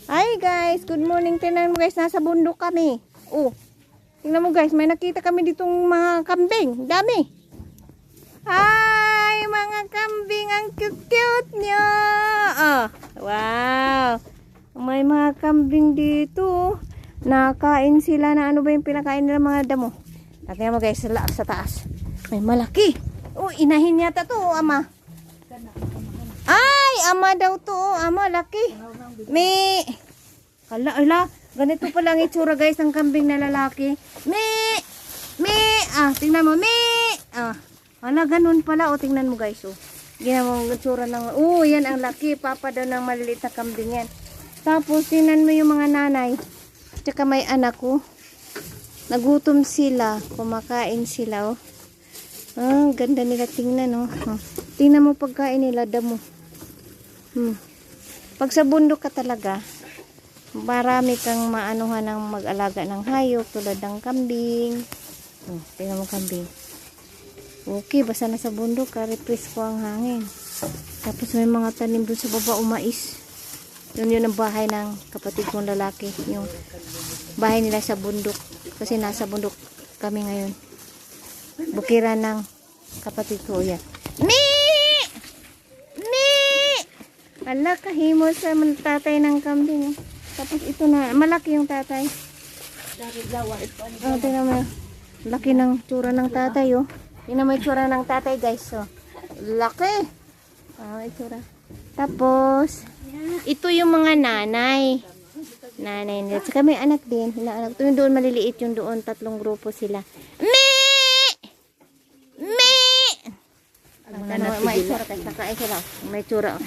Hi guys, good morning. Tingnan mo guys, nasa bundok kami. Oh, tingnan mo guys, may nakita kami ditong mga kambing. Dami. Hi mga kambing, ang cute-cute nyo. Oh, wow. May mga kambing dito. Nakain sila na ano ba yung pinakain nila mga damo. Tingnan mo guys, sa taas. May malaki. Oh, inahin yata to, ama. Ay, ama daw to, ama, laki. May, ala, ganito pala ang itsura guys ng kambing na lalaki. Tingnan mo, ala, ganun pala, tingnan mo guys, Ginawa ang itsura ng, yan ang laki, papa daw ng maliliit na kambing yan. Tapos, tingnan mo yung mga nanay, tsaka may anak ko. Nagutom sila, kumakain sila, ganda nila tingnan, Tingnan mo pagkain nila, damo. Pag sa bundok ka talaga, marami kang maanuhan ng mag-alaga ng hayop tulad ng kambing. Tingnan mo kambing. Okay, basta na sa bundok ka, refresh ko ang hangin. Tapos may mga tanim doon sa baba, mais. Yun ang bahay ng kapatid kong lalaki. Yung bahay nila sa bundok. Kasi nasa bundok kami ngayon. Bukiran ng kapatid ko yan. Ala, kahimo sa tatay ng kambing. Tapos ito na, malaki yung tatay. Tingnan mo, laki ng tsura ng tatay, Tingnan mo yung tsura ng tatay, guys, laki. Itsura. Tapos, ito yung mga nanay. Nanay nila. Saka may anak din. Ito yung doon maliliit, yung doon, 3 grupo sila. May tsura kasi nakain sila. May tsura.